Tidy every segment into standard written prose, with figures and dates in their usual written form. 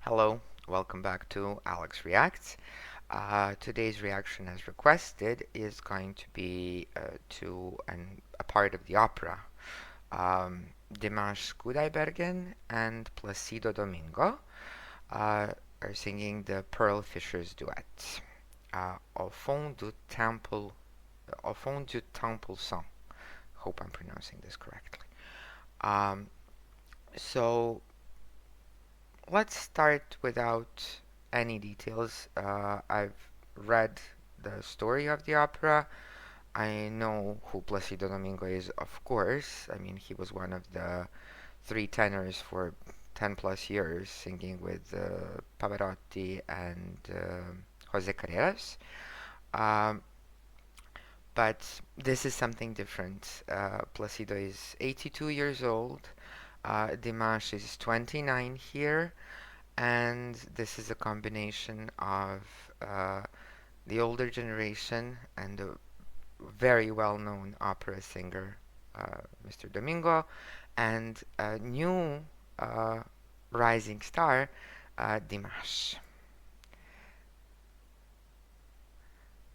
Hello, welcome back to Alex Reacts. Today's reaction, as requested, is going to be to a part of the opera. Dimash Qudaibergen and Placido Domingo are singing the Pearl Fishers duet. Au fond du temple sang. Hope I'm pronouncing this correctly. Um, so let's start without any details. I've read the story of the opera. I know who Placido Domingo is, of course. I mean, he was one of the three tenors for 10 plus years, singing with Pavarotti and Jose Carreras. Um, but this is something different. Placido is 82 years old. Dimash is 29 here, and this is a combination of the older generation and the very well-known opera singer, Mr. Domingo, and a new rising star, Dimash.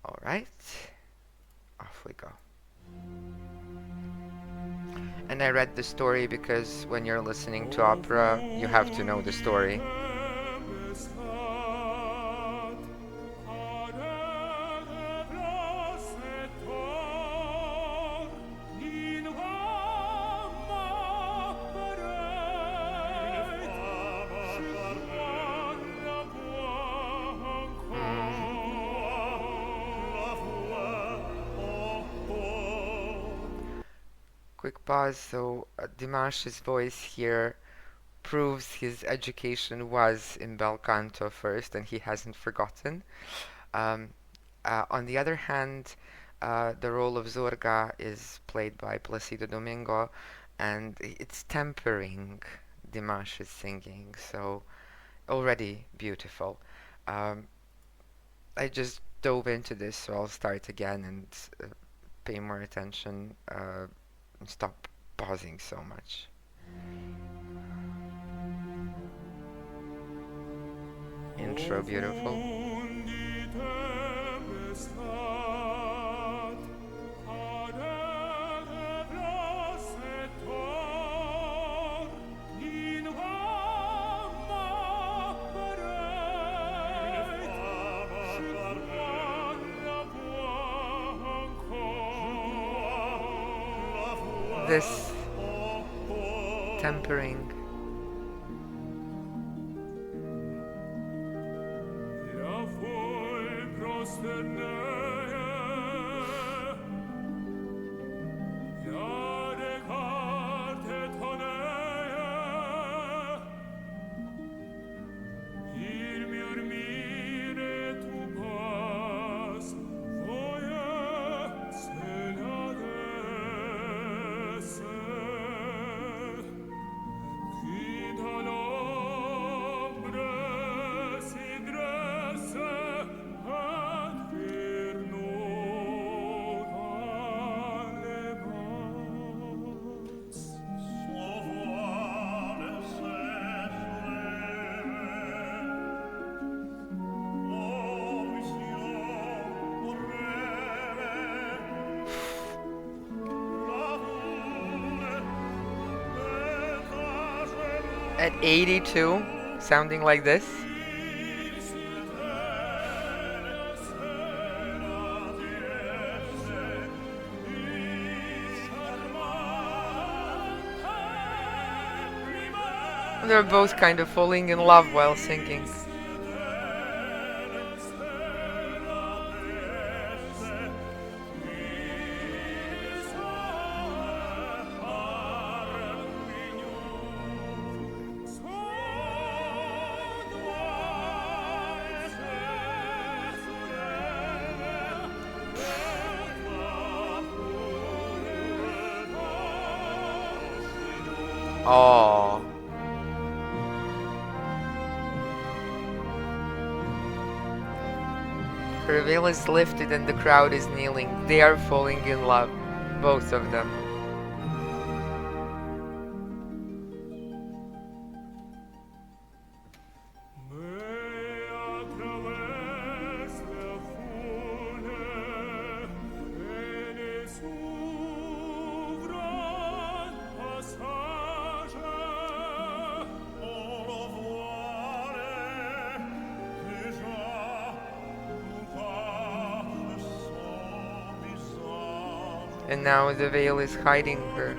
All right, off we go. And I read the story because when you're listening to opera, you have to know the story. Quick pause. So Dimash's voice here proves his education was in bel canto first, and he hasn't forgotten. Um, on the other hand, the role of Zurga is played by Placido Domingo, and it's tempering Dimash's singing, so already beautiful. Um, I just dove into this, so I'll start again and pay more attention. Stop pausing so much. Intro beautiful. This tempering. At 82, sounding like this. They're both kind of falling in love while singing. Oh. Her veil is lifted and the crowd is kneeling. They are falling in love, both of them. And now the veil is hiding her.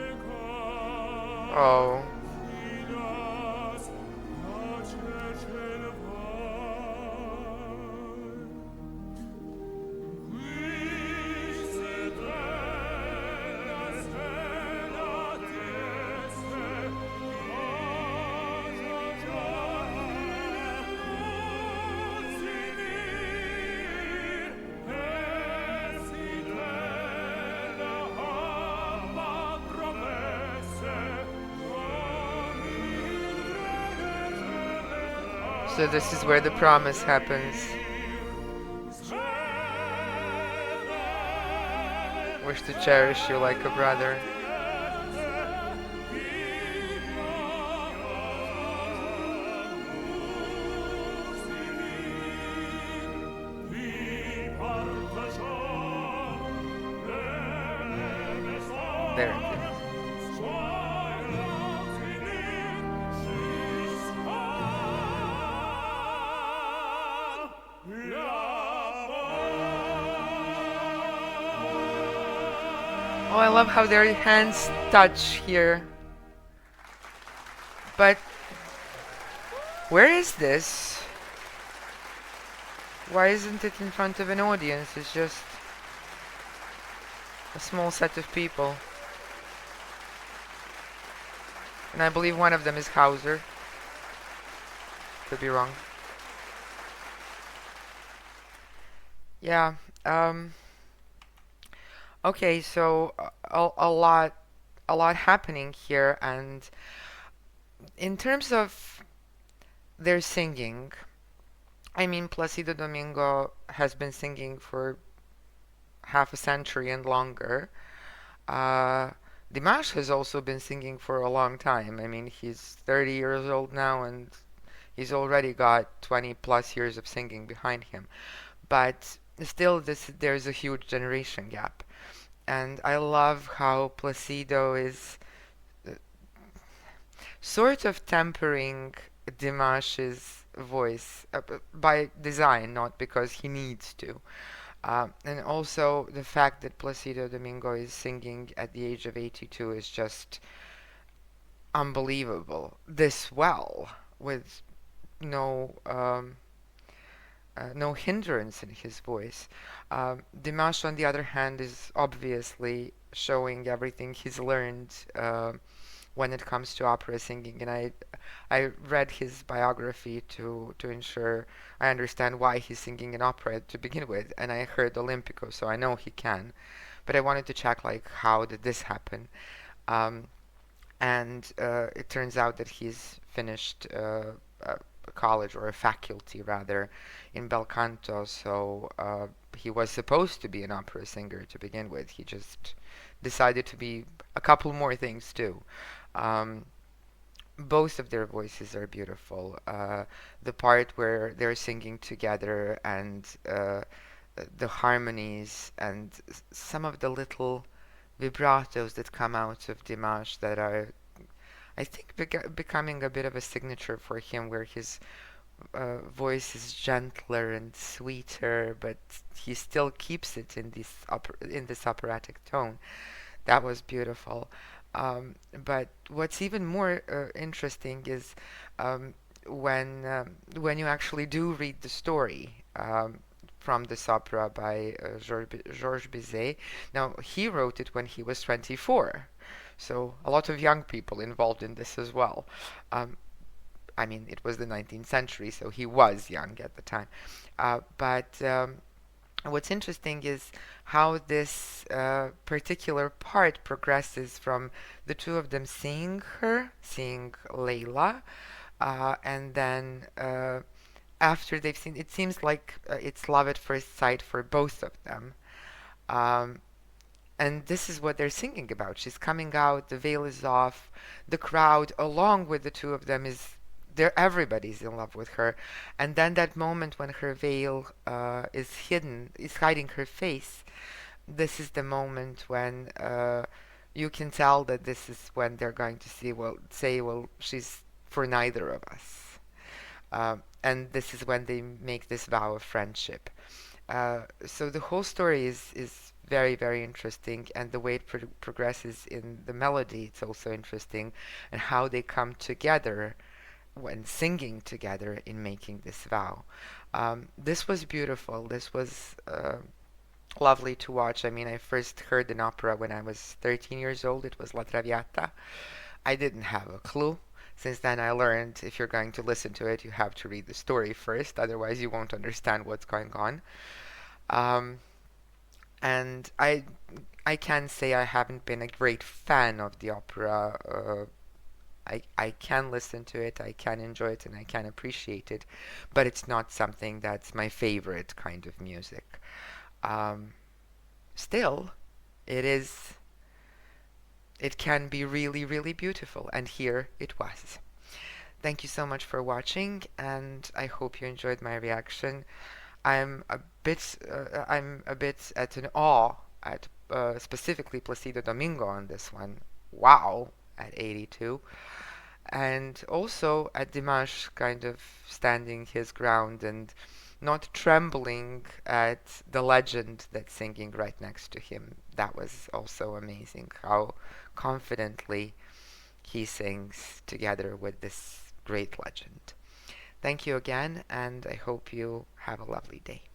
Oh. So this is where the promise happens. Wish to cherish you like a brother. There it is. Oh, I love how their hands touch here. But where is this? Why isn't it in front of an audience? It's just a small set of people. And I believe one of them is Hauser. Could be wrong. Yeah. Okay, so a lot happening here, and in terms of their singing, I mean, Placido Domingo has been singing for half a century and longer. Dimash has also been singing for a long time. I mean, he's 30 years old now, and he's already got 20 plus years of singing behind him. But still, there's a huge generation gap. And I love how Placido is sort of tempering Dimash's voice by design, not because he needs to. And also the fact that Placido Domingo is singing at the age of 82 is just unbelievable. This well, with no no hindrance in his voice. Dimash, on the other hand, is obviously showing everything he's learned when it comes to opera singing, and I read his biography to ensure I understand why he's singing in opera to begin with, and I heard Olympico, so I know he can, but I wanted to check like how did this happen, and it turns out that he's finished college, or a faculty rather, in bel canto, so he was supposed to be an opera singer to begin with. He just decided to be a couple more things too. Both of their voices are beautiful. The part where they're singing together, and the harmonies, and some of the little vibratos that come out of Dimash that are, I think, becoming a bit of a signature for him, where his voice is gentler and sweeter, but he still keeps it in this operatic tone. That was beautiful. But what's even more interesting is when you actually do read the story from this opera by Georges Bizet. Now, he wrote it when he was 24. So a lot of young people involved in this as well. I mean, it was the 19th century, so he was young at the time. But what's interesting is how this particular part progresses from the two of them seeing Leila, and then after they've seen, it seems like it's love at first sight for both of them. And this is what they're singing about. She's coming out, the veil is off, the crowd, along with the two of them, everybody's in love with her. And then that moment when her veil is hiding her face, this is the moment when you can tell that this is when they're going to say, well, she's for neither of us. And this is when they make this vow of friendship. So the whole story is very, very interesting, and the way it progresses in the melody, it's also interesting, and how they come together when singing together in making this vow. This was beautiful. This was lovely to watch. I mean, I first heard an opera when I was 13 years old. It was La Traviata. I didn't have a clue. Since then, I learned if you're going to listen to it, you have to read the story first, otherwise, you won't understand what's going on. Um, and I can say I haven't been a great fan of the opera. I can listen to it, I can enjoy it, and I can appreciate it, but it's not something that's my favorite kind of music. Um, Still, it is. It can be really, really beautiful, and here it was. Thank you so much for watching, and I hope you enjoyed my reaction. I'm a bit at an awe at specifically Placido Domingo on this one. Wow, at 82. And also at Dimash kind of standing his ground and not trembling at the legend that's singing right next to him. That was also amazing how confidently he sings together with this great legend. Thank you again, and I hope you have a lovely day.